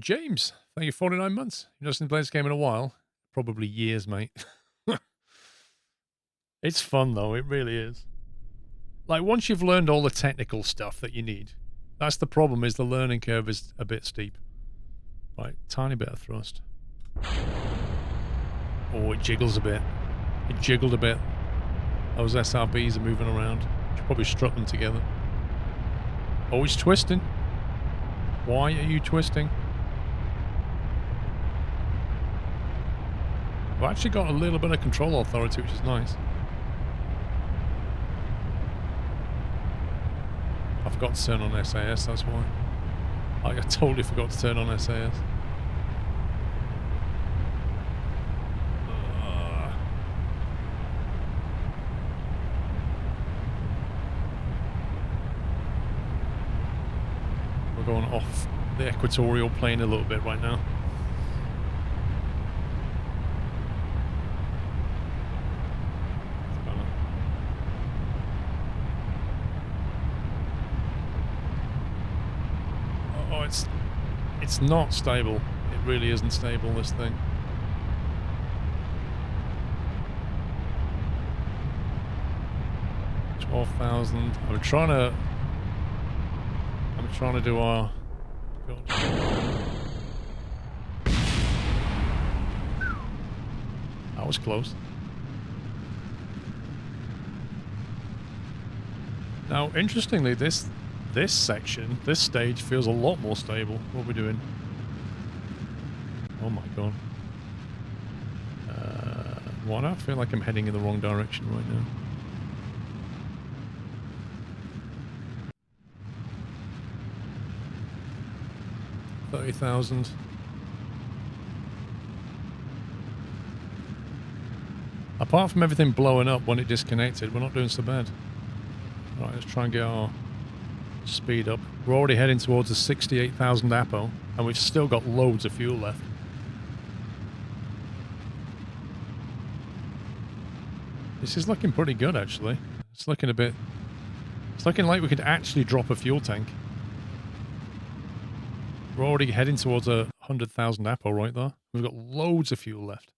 James, thank you, 49 months. You've not been playing this game in a while. Probably years, mate. It's fun, though. It really is. Like, once you've learned all the technical stuff that you need, that's the problem, is the learning curve is a bit steep. Right, tiny bit of thrust. Oh, it jiggles a bit. It jiggled a bit. Those SRBs are moving around. Should probably strut them together. Oh, it's twisting. Why are you twisting? I've actually got a little bit of control authority, which is nice. I forgot to turn on SAS, that's why. I totally forgot to turn on SAS. We're going off the equatorial plane a little bit right now. Oh, it's not stable. It really isn't stable, this thing. $12,000. I'm trying to do our... God. That was close. Now, interestingly, this section, this stage feels a lot more stable. What are we doing? Oh my god. Why do I feel like I'm heading in the wrong direction right now? $30,000. Apart from everything blowing up when it disconnected, we're not doing so bad. Right, let's try and get our speed up. We're already heading towards the 68,000 APO, and we've still got loads of fuel left. This is looking pretty good, actually. It's looking a bit... It's looking like we could actually drop a fuel tank. We're already heading towards 100,000 APO right there. We've got loads of fuel left.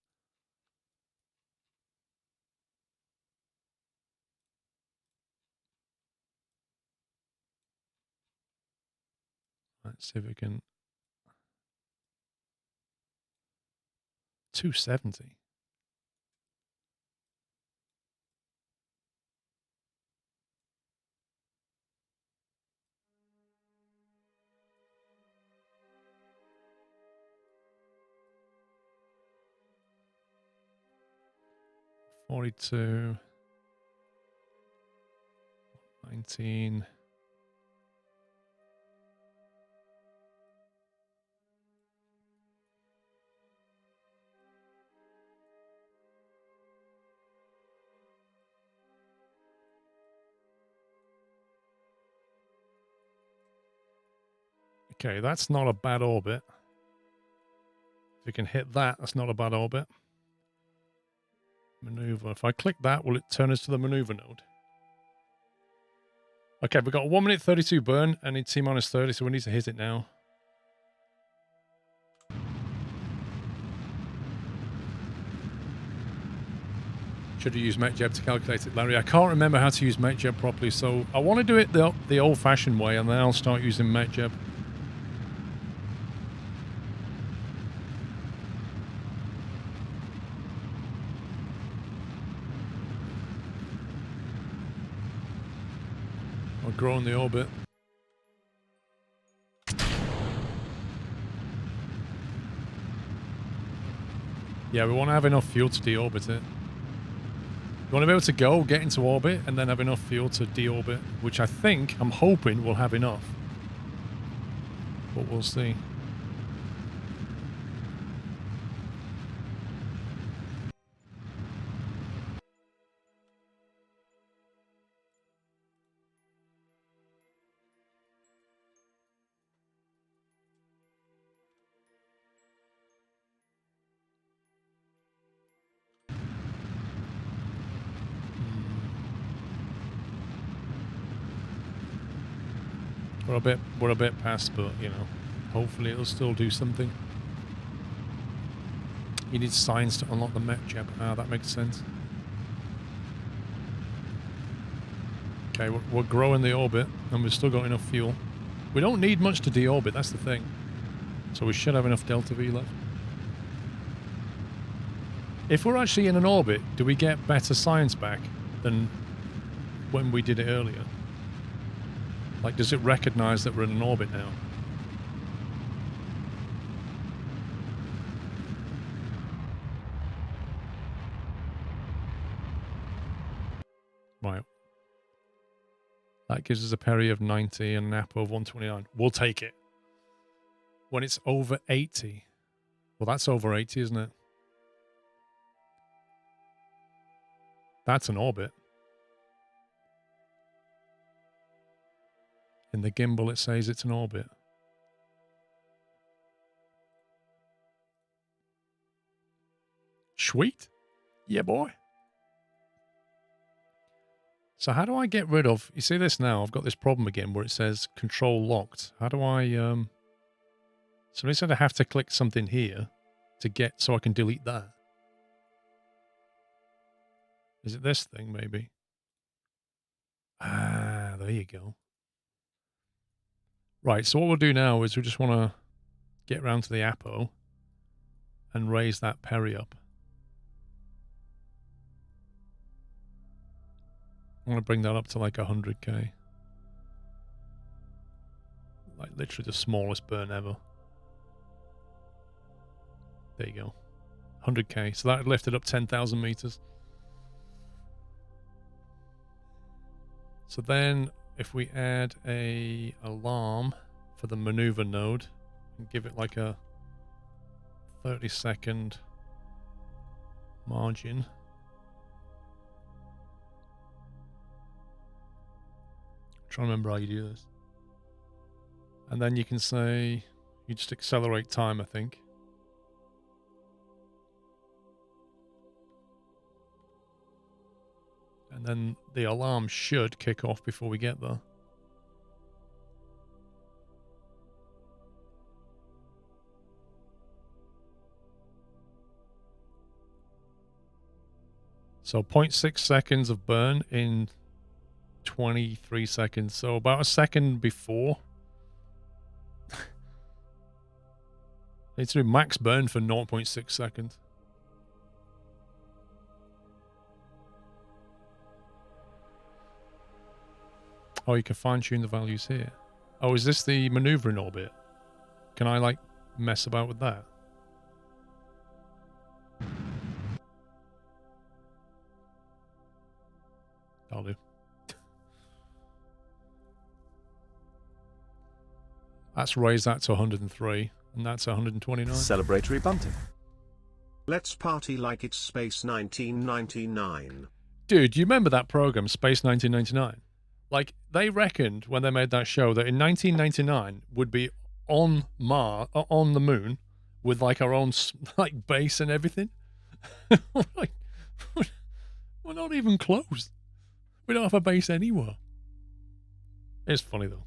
Let's see if we can... 270. $42. 19. Okay, that's not a bad orbit. If you can hit that, that's not a bad orbit. Maneuver. If I click that, will it turn us to the maneuver node? Okay, we've got 1 minute 32 burn and it's T-minus 30, so we need to hit it now. Should have used MetJeb to calculate it, Larry. I can't remember how to use MetJeb properly, so I want to do it the old-fashioned way, and then I'll start using MetJeb. We're growing the orbit. Yeah, we want to have enough fuel to deorbit it. We want to be able to get into orbit, and then have enough fuel to deorbit, which I think, I'm hoping, we'll have enough. But we'll see. We're a bit past, but you know, Hopefully it'll still do something. You need science to unlock the mech chip. Ah, that makes sense. Okay, we're growing the orbit, and we've still got enough fuel. We don't need much to deorbit, that's the thing. So we should have enough delta V left. If we're actually in an orbit, do we get better science back than when we did it earlier? Like, does it recognize that we're in an orbit now? Right. That gives us a peri of 90 and an apo of 129. We'll take it. When it's over 80. Well, that's over 80, isn't it? That's an orbit. In the gimbal, it says it's an orbit. Sweet. Yeah, boy. So how do I get rid of... You see this now? I've got this problem again where it says control locked. How do I... So instead I have to click something here to get... So I can delete that. Is it this thing, maybe? Ah, there you go. Right, so what we'll do now is we just want to get around to the apo and raise that peri up. I want to bring that up to like 100k. Like literally the smallest burn ever. There you go. 100k. So that would lift it up 10,000 meters. So then if we add a alarm for the maneuver node and give it like a 30-second margin. I'm trying to remember how you do this. And then you can say, you just accelerate time, I think. And then the alarm should kick off before we get there. So 0.6 seconds of burn in 23 seconds. So about a second before. Need to do max burn for 0.6 seconds. Oh, you can fine-tune the values here. Oh, is this the maneuvering orbit? Can I, like, mess about with that? I'll do. Let's raise that to 103, and that's 129. Celebratory bunting. Let's party like it's Space 1999. Dude, you remember that program, Space 1999? Like, they reckoned when they made that show that in 1999 would be on Mars, on the moon, with like our own like base and everything. Like, we're not even close. We don't have a base anywhere. It's funny though.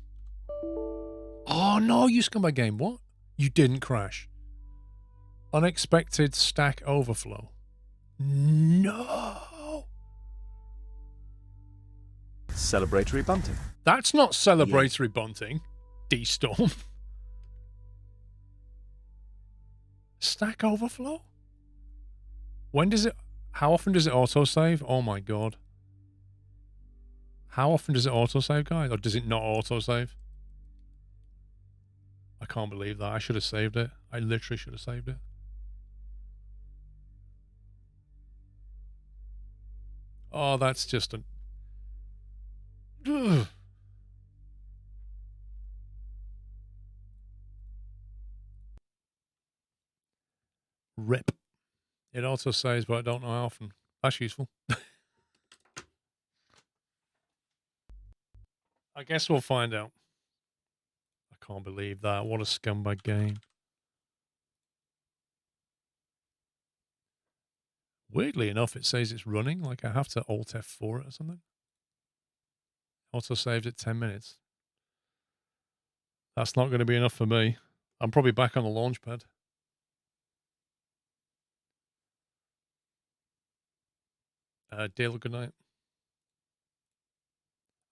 Oh no, you scumbag game. What? You didn't crash. Unexpected stack overflow. No. Celebratory bunting. That's not celebratory bunting. D-Storm. Stack overflow? When does it... How often does it autosave? Oh my god. How often does it autosave, guys? Or does it not autosave? I can't believe that. I should have saved it. I literally should have saved it. Oh, that's just a... Ugh. Rip. It also says, but I don't know how often. That's useful. I guess we'll find out. I can't believe that. What a scumbag game. Weirdly enough, it says it's running. Like I have to Alt F4 it or something. Also saved at 10 minutes. That's not going to be enough for me. I'm probably back on the launch pad. Dale, good night.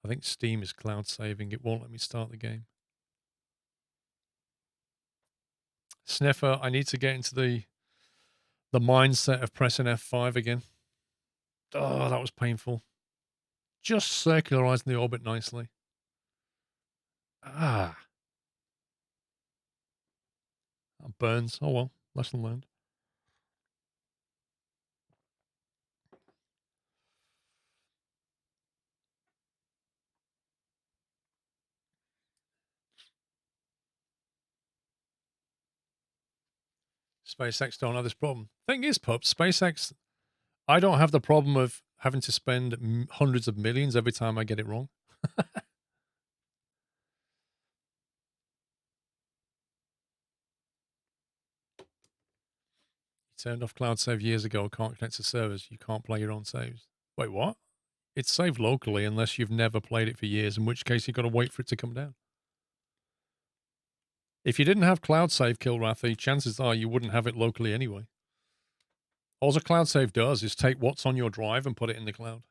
I think Steam is cloud saving. It won't let me start the game. Sniffer, I need to get into the mindset of pressing F5 again. Oh, that was painful. Just circularizing the orbit nicely. Ah. That burns. Oh well, lesson learned. SpaceX don't have this problem. Thing is, Pup, SpaceX, I don't have the problem of having to spend hundreds of millions every time I get it wrong. You turned off cloud save years ago, can't connect to servers, you can't play your own saves. Wait, what? It's saved locally unless you've never played it for years, in which case you've got to wait for it to come down. If you didn't have cloud save, Kilrathy, chances are you wouldn't have it locally anyway. All a cloud save does is take what's on your drive and put it in the cloud.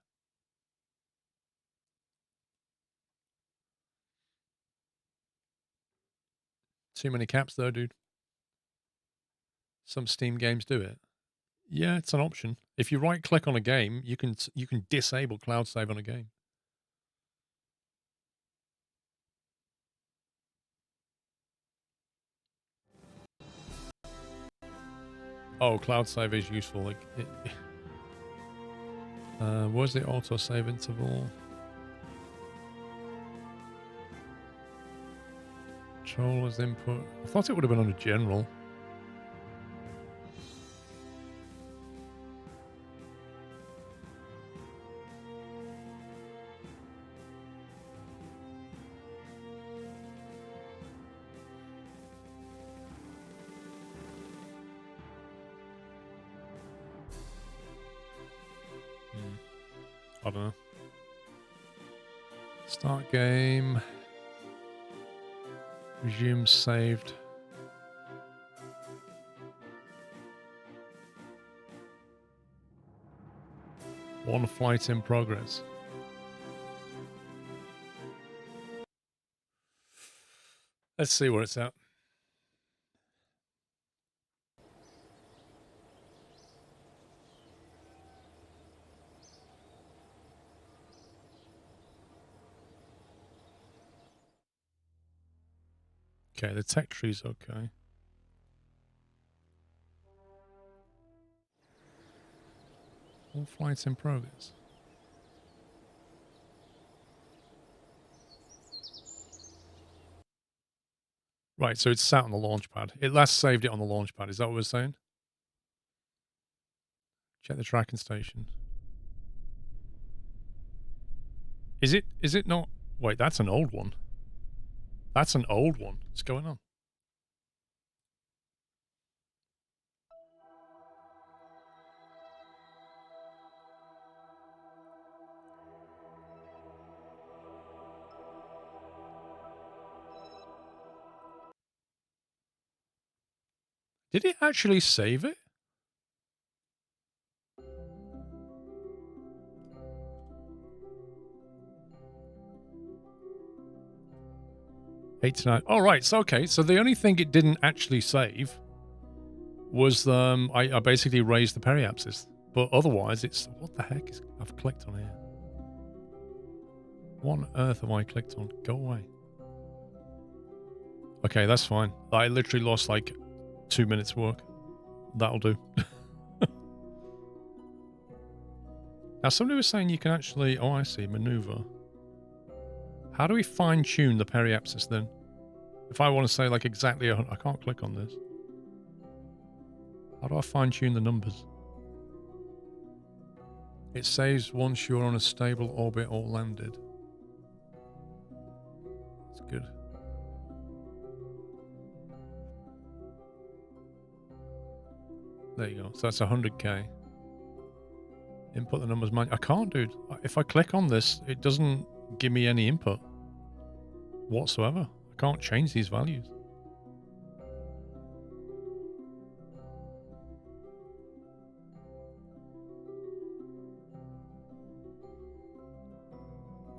Too many caps though, dude. Some Steam games do it. Yeah, it's an option. If you right click on a game, you can disable cloud save on a game. Oh, cloud save is useful. Like, where's the auto save interval? Controllers input. I thought it would have been under general. I don't know. Start game. Resume saved. One flight in progress. Let's see where it's at. Okay, the tech tree's okay. All flights in progress. Right, so it's sat on the launch pad. It last saved it on the launch pad. Is that what we're saying? Check the tracking station. Is it not? Wait, that's an old one. That's an old one. What's going on? Did it actually save it? Eight to nine. Oh, right. So, okay. So the only thing it didn't actually save was I basically raised the periapsis. But otherwise, it's... What the heck is... I've clicked on here. What on earth have I clicked on? Go away. Okay, that's fine. I literally lost like 2 minutes work. That'll do. Now, somebody was saying you can actually... Oh, I see. Maneuver. How do we fine-tune the periapsis then? If I want to say like exactly... I can't click on this. How do I fine-tune the numbers? It saves once you're on a stable orbit or landed. That's good. There you go. So that's 100k. Input the numbers manually. I can't, dude. If I click on this, it doesn't give me any input whatsoever. I can't change these values.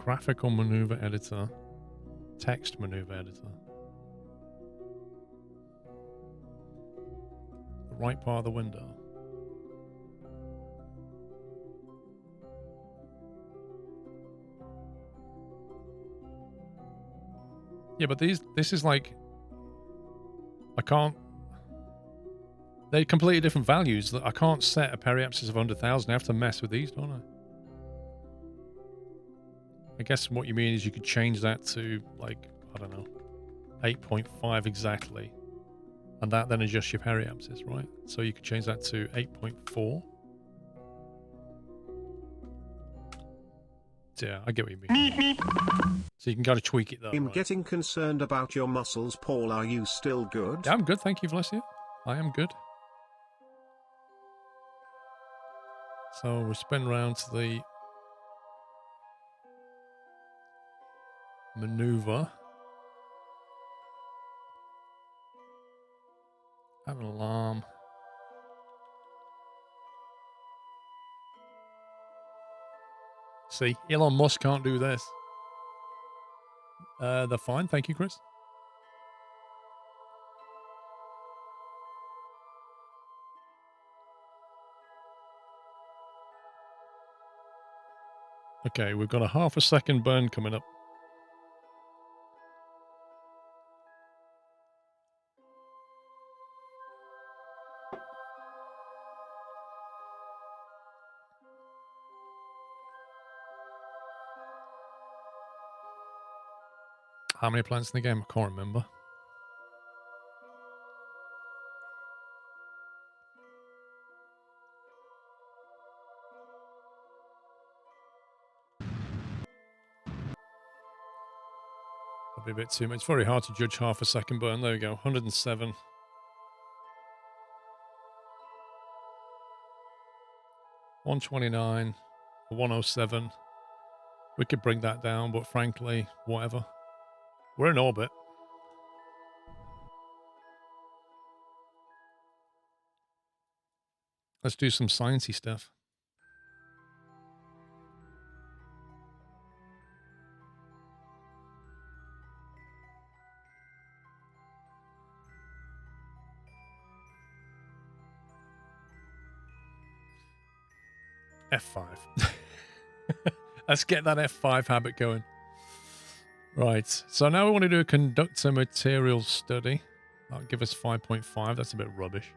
Graphical maneuver editor. Text maneuver editor. The right part of the window. Yeah, but this is like, I can't, they're completely different values. I can't set a periapsis of 100,000. I have to mess with these, don't I? I guess what you mean is you could change that to, like, I don't know, 8.5 exactly. And that then adjusts your periapsis, right? So you could change that to 8.4. Yeah, I get what you mean. So you can kind of tweak it though. I'm right? getting concerned about your muscles, Paul. Are you still good? Yeah, I'm good, thank you, bless you. I am good. So we spin round to the maneuver. Have an alarm. See, Elon Musk can't do this. They're fine, thank you, Chris. Okay, we've got a half a second burn coming up. How many planets in the game? I can't remember. Probably a bit too much. It's very hard to judge half a second burn. There we go, 107. 129, 107. We could bring that down, but frankly, whatever. We're in orbit. Let's do some sciencey stuff. F5. Let's get that F5 habit going. Right, so now we want to do a conductor material study. That'll give us 5.5. That's a bit rubbish.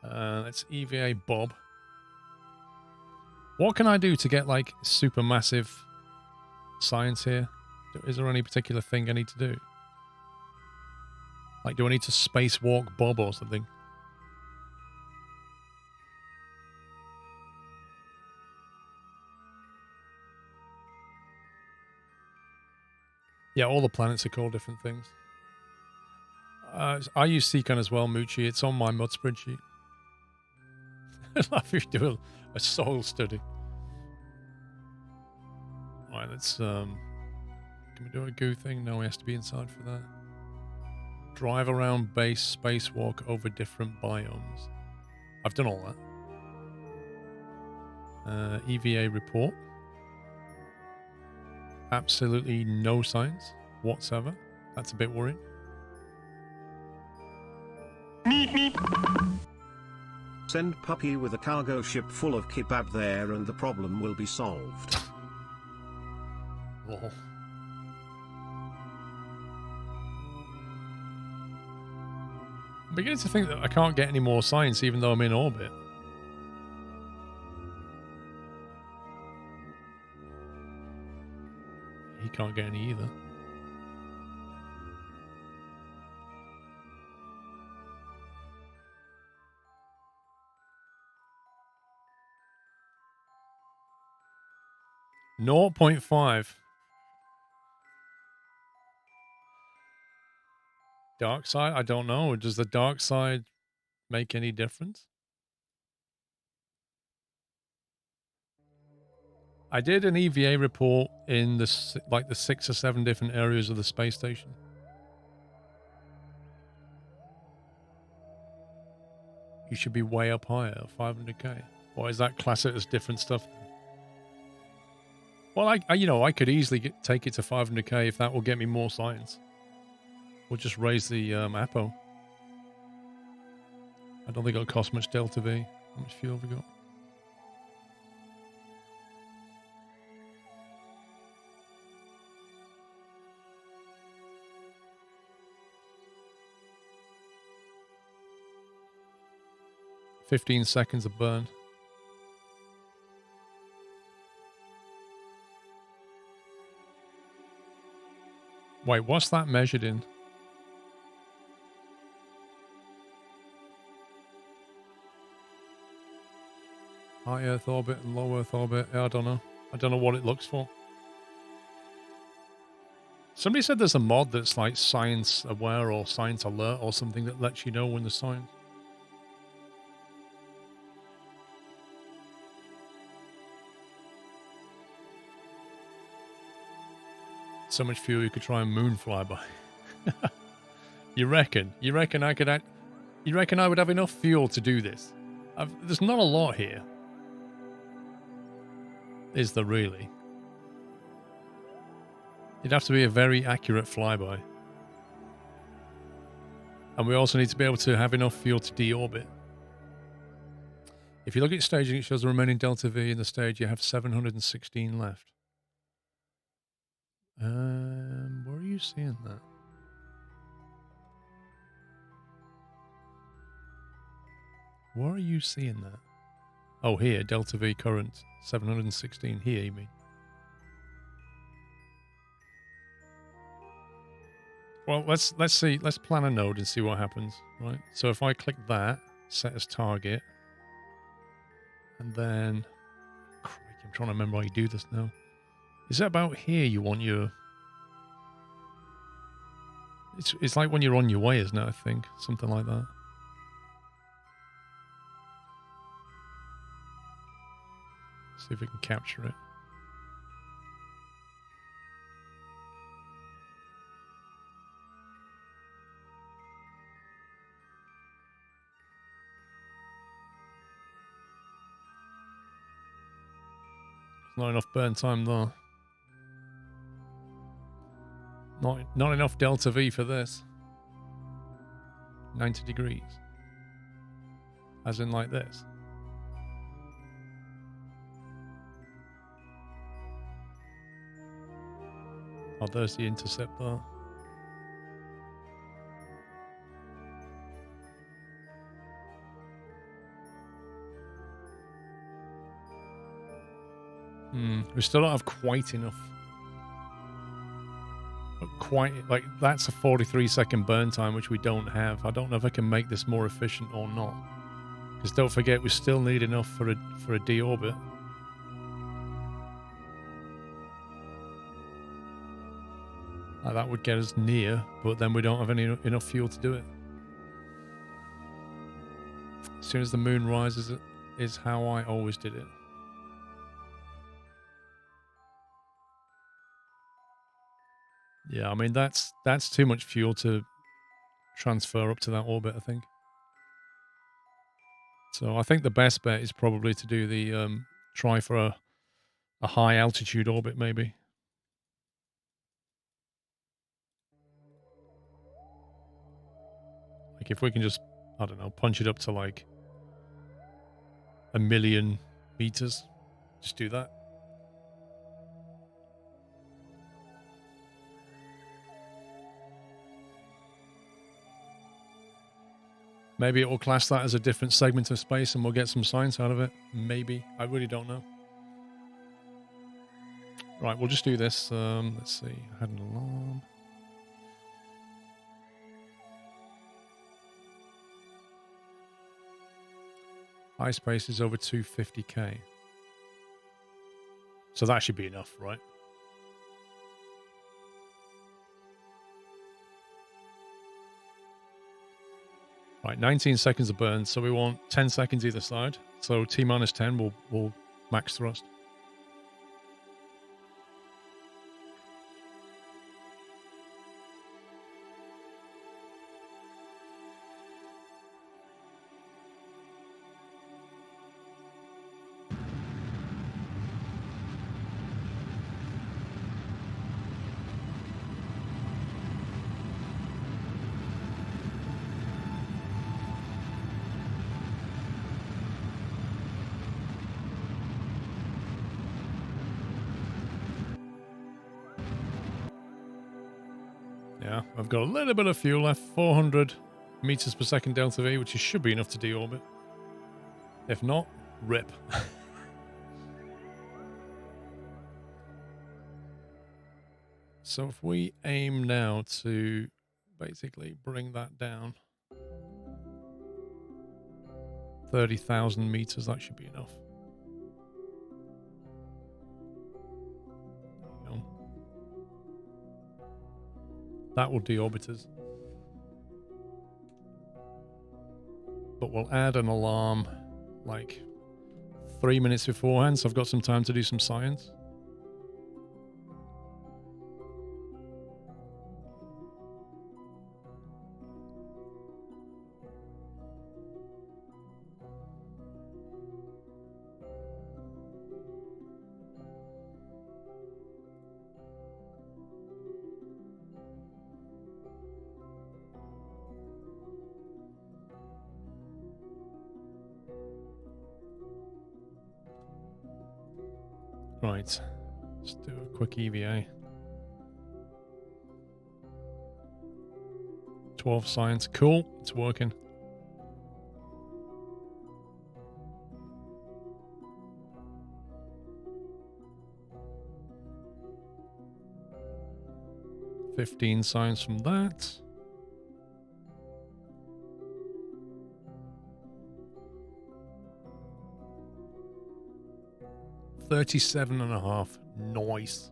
Let's EVA Bob. What can I do to get, like, super massive science here? Is there any particular thing I need to do? Like, do I need to spacewalk Bob or something? Yeah, all the planets are called different things. I use Seacon as well, Moochie. It's on my mud spreadsheet. I'd love if you do a soil study. Alright, let's can we do a goo thing? No, he has to be inside for that. Drive around base, spacewalk over different biomes. I've done all that. EVA report. Absolutely no science whatsoever. That's a bit worrying. Send Puppy with a cargo ship full of kebab there and the problem will be solved. Oh. I'm beginning to think that I can't get any more science even though I'm in orbit. He can't get any either. Naught 0.5. Dark side? I don't know. Does the dark side make any difference? I did an EVA report in the 6 or 7 different areas of the space station. You should be way up higher, 500k. Or is that class it as different stuff? Well, I could easily take it to 500k if that will get me more science. We'll just raise the APO. I don't think it'll cost much delta V. How much fuel have we got? $15 of burn. Wait, what's that measured in? High Earth orbit and low Earth orbit. I don't know. I don't know what it looks for. Somebody said there's a mod that's like science aware or science alert or something that lets you know when there's science. So much fuel you could try and moon flyby. You reckon? You reckon I could? You reckon I would have enough fuel to do this? There's not a lot here. Is there really? It'd have to be a very accurate flyby. And we also need to be able to have enough fuel to deorbit. If you look at staging, it shows the remaining delta V in the stage. You have 716 left. Where are you seeing that? Where are you seeing that? Oh, here, delta V current 716. Here, you mean? Well, let's see. Let's plan a node and see what happens. Right. So if I click that, set as target, and then, crikey, I'm trying to remember how you do this now. Is that about here? You want your? It's like when you're on your way, isn't it? I think something like that. See if we can capture it. Not enough burn time though. Not enough delta V for this. 90 degrees. As in like this. Oh, there's the intercept there. We still don't have quite enough. Like, that's a 43-second burn time, which we don't have. I don't know if I can make this more efficient or not. Because don't forget, we still need enough for a deorbit. That would get us near, but then we don't have enough fuel to do it. As soon as the moon rises, it is how I always did it. Yeah, I mean, that's too much fuel to transfer up to that orbit, I think. So I think the best bet is probably to do the try for a high altitude orbit, maybe. Like if we can just, I don't know, punch it up to like 1,000,000 meters, just do that. Maybe it will class that as a different segment of space and we'll get some science out of it. Maybe. I really don't know. Right, we'll just do this. Let's see. I had an alarm. High space is over 250k. So that should be enough, right? Right, 19 seconds of burn, so we want 10 seconds either side. So T minus 10 will max thrust. Yeah, I've got a little bit of fuel left. 400 meters per second delta V, which should be enough to deorbit. If not, rip. So if we aim now to basically bring that down 30,000 meters, that should be enough. There you go. That will deorbit us. But we'll add an alarm like 3 minutes beforehand, so I've got some time to do some science. Right, let's do a quick EVA. 12 science, cool, it's working. $15 science from that. $37.5. Nice.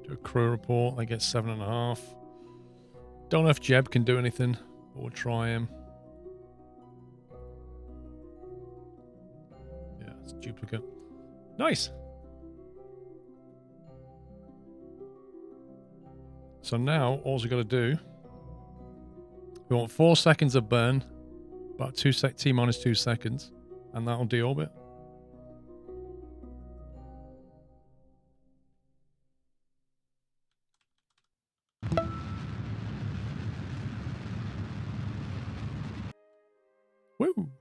Do a crew report. I get 7.5. Don't know if Jeb can do anything, but we'll try him. Yeah, it's duplicate. Nice. So now, all we got to do, we want 4 seconds of burn, about T minus 2 seconds, and that'll deorbit. Woo!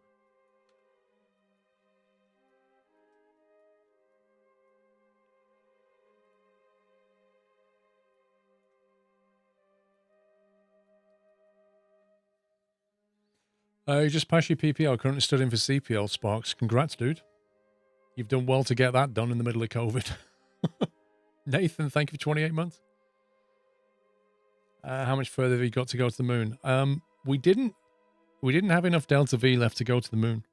You just passed your PPL, currently studying for CPL, Sparks. Congrats, dude. You've done well to get that done in the middle of COVID. Nathan, thank you for 28 months. How much further have you got to go to the moon? We didn't have enough Delta V left to go to the moon.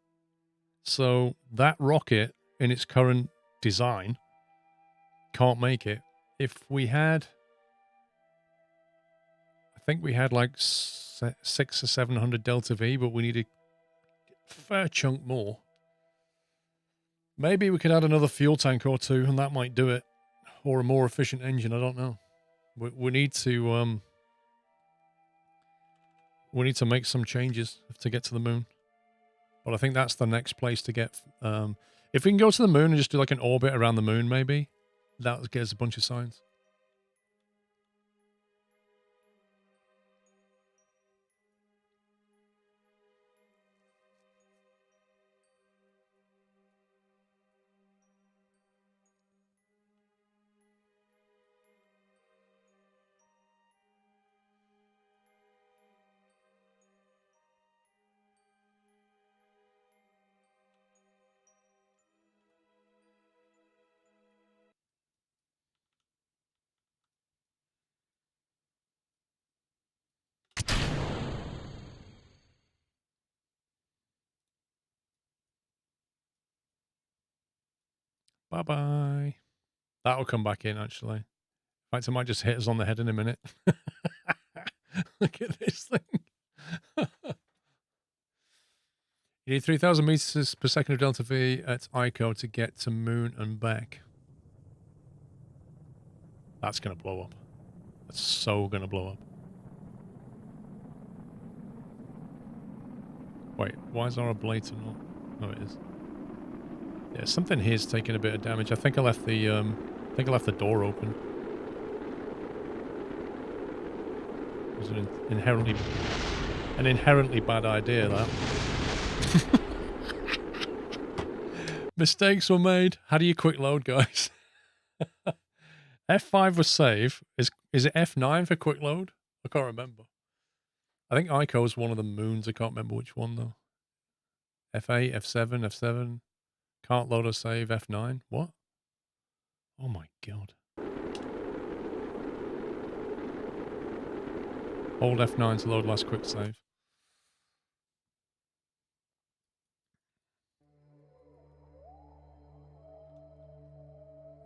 So that rocket in its current design can't make it. If we had, I think we had like 600 or 700 Delta V, but we need a fair chunk more. Maybe we could add another fuel tank or two, and that might do it, or a more efficient engine. I don't know. We need to make some changes to get to the moon. But I think that's the next place to get. If we can go to the moon and just do like an orbit around the moon, maybe that gets a bunch of science. Bye-bye. That'll come back in, actually. In fact, it might just hit us on the head in a minute. Look at this thing. You need 3,000 meters per second of Delta V at ICO to get to moon and back. That's going to blow up. That's so going to blow up. Wait, why is our ablator not? No, it is. Yeah, something here's taking a bit of damage. I think I left the door open. It was an inherently bad idea, that. Mistakes were made. How do you quick load, guys? F5 was save. Is it F9 for quick load? I can't remember. I think ICO is one of the moons. I can't remember which one though. F8, F7, F7. Can't load or save. F9. What? Oh my god. Hold F9 to load last quick save.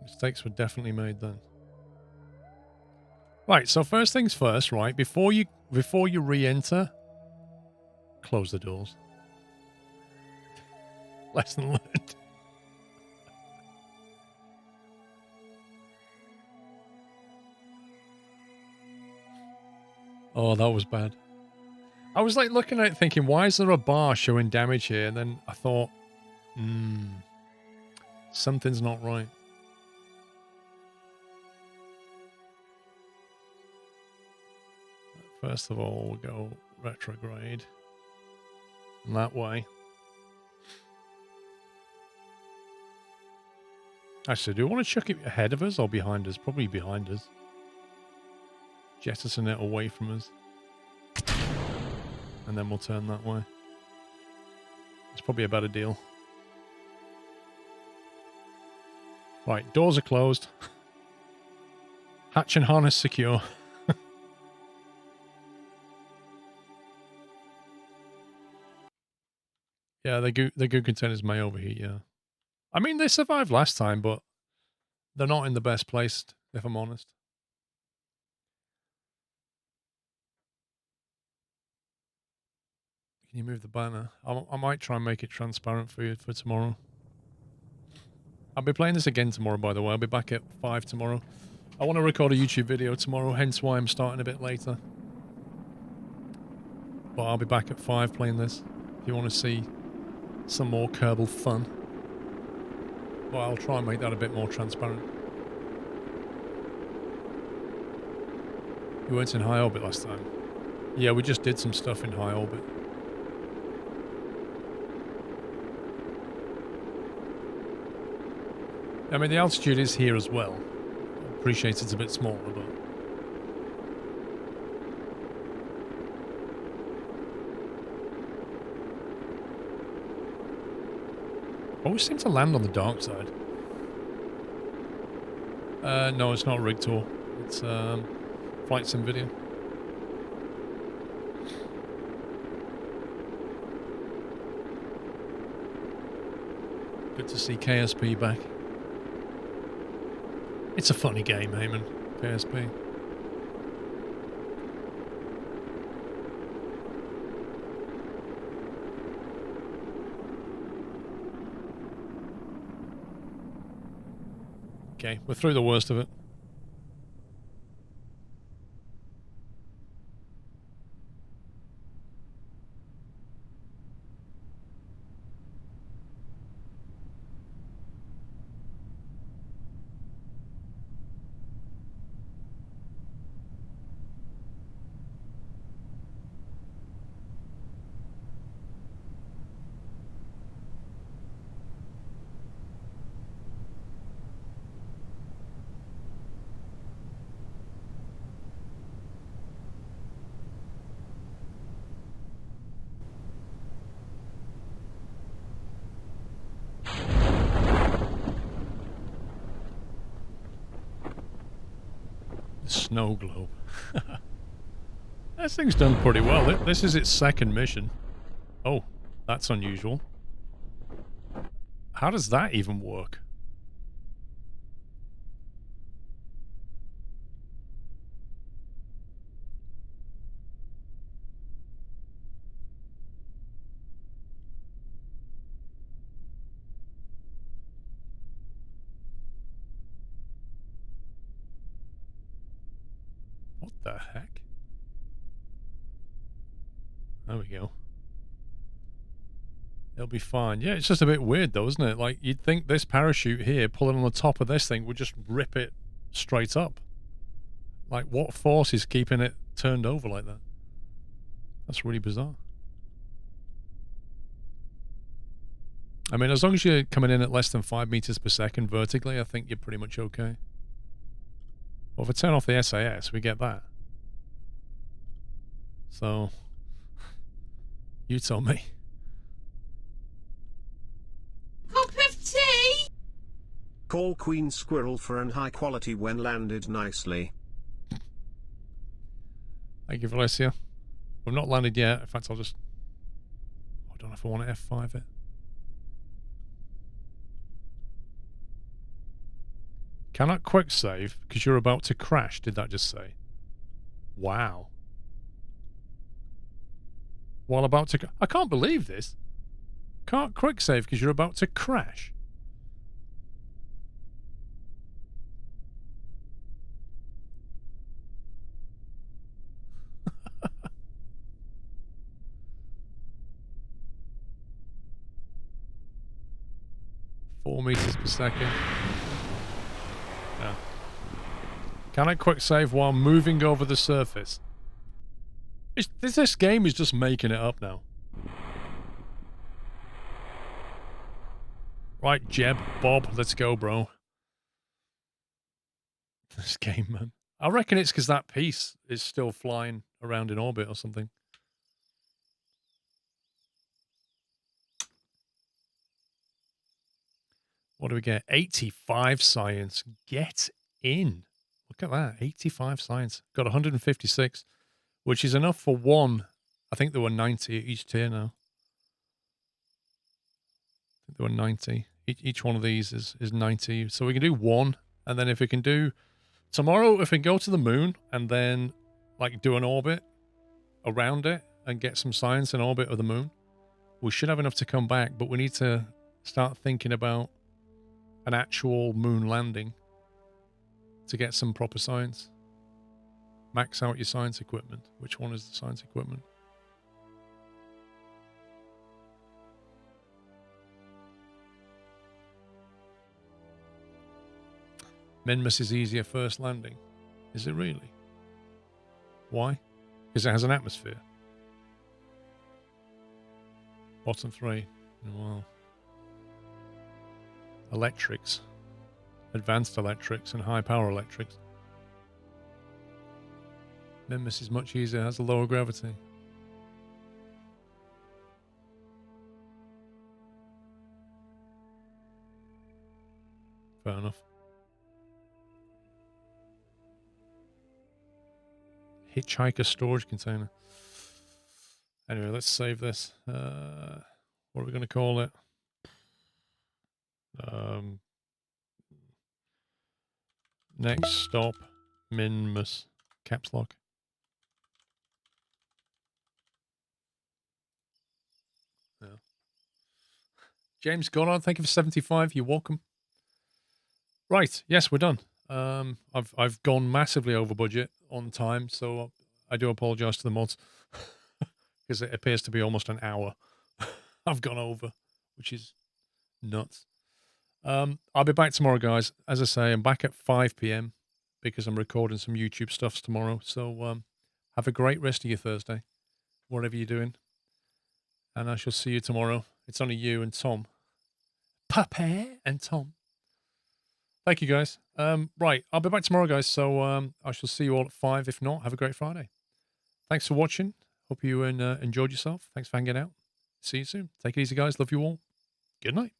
Mistakes were definitely made then. Right, so first things first, right? Before you re-enter, close the doors. Lesson learned. Oh, that was bad. I was like looking at it thinking, why is there a bar showing damage here? And then I thought, something's not right. First of all, we'll go retrograde. And that way. Actually, do you want to chuck it ahead of us or behind us? Probably behind us. Jettison it away from us. And then we'll turn that way. It's probably a better deal. Right, doors are closed. Hatch and harness secure. Yeah, the goo containers may overheat, yeah. I mean, they survived last time, but they're not in the best place, if I'm honest. Can you move the banner? I might try and make it transparent for you for tomorrow. I'll be playing this again tomorrow, by the way. I'll be back at 5 tomorrow. I want to record a YouTube video tomorrow, hence why I'm starting a bit later. But I'll be back at 5 playing this. If you want to see some more Kerbal fun. Well, I'll try and make that a bit more transparent. You weren't in high orbit last time. Yeah, we just did some stuff in high orbit. I mean, the altitude is here as well. I appreciate it's a bit smaller, but... always seem to land on the dark side. No, it's not rig tour. It's flight sim video. Good to see KSP back. It's a funny game, Heyman. KSP. Okay, we're through the worst of it. Snow globe. This thing's done pretty well. This is its second mission. Oh, that's unusual. How does that even work? What the heck? There we go. It'll be fine. Yeah, it's just a bit weird though, isn't it? Like, you'd think this parachute here, pulling on the top of this thing, would just rip it straight up. Like, what force is keeping it turned over like that? That's really bizarre. I mean, as long as you're coming in at less than 5 meters per second vertically, I think you're pretty much okay. Well, if I turn off the SAS, we get that. So, you tell me. Cup of tea? Call Queen Squirrel for an high quality when landed nicely. Thank you, Valencia. We've not landed yet. In fact, I don't know if I want to F5 it. Cannot quick save because you're about to crash, did that just say? Wow. While about to... I can't believe this. Can't quick save because you're about to crash. Four meters per second. Yeah. Can I quick save while moving over the surface? This game is just making it up now. Right, Jeb, Bob, let's go, bro. This game, man. I reckon it's because that piece is still flying around in orbit or something. What do we get? 85 science. Get in. Look at that. 85 science. Got 156, which is enough for one. I think there were 90 at each tier now. I think there were 90. Each one of these is 90. So we can do one. And then if we can do... Tomorrow, if we go to the moon and then like do an orbit around it and get some science in orbit of the moon, we should have enough to come back. But we need to start thinking about an actual moon landing to get some proper science. Max out your science equipment. Which one is the science equipment? Minmus is easier first landing. Is it really? Why? Because it has an atmosphere. Bottom three. Wow. Electrics. Advanced electrics and high power electrics. Minmus is much easier, has a lower gravity. Fair enough. Hitchhiker storage container. Anyway, let's save this. What are we going to call it? Next stop, Minmus. Caps lock. Yeah. James Goddard, thank you for 75. You're welcome. Right, yes, we're done. I've gone massively over budget on time, so I do apologize to the mods because it appears to be almost an hour I've gone over, which is nuts. I'll be back tomorrow, guys. As I say, I'm back at 5 p.m. because I'm recording some YouTube stuffs tomorrow. So have a great rest of your Thursday, whatever you're doing, and I shall see you tomorrow. It's only you and Tom. Puppy and Tom. Thank you, guys. Right, I'll be back tomorrow, guys. So I shall see you all at 5. If not, have a great Friday. Thanks for watching. Hope you enjoyed yourself. Thanks for hanging out. See you soon. Take it easy, guys. Love you all. Good night.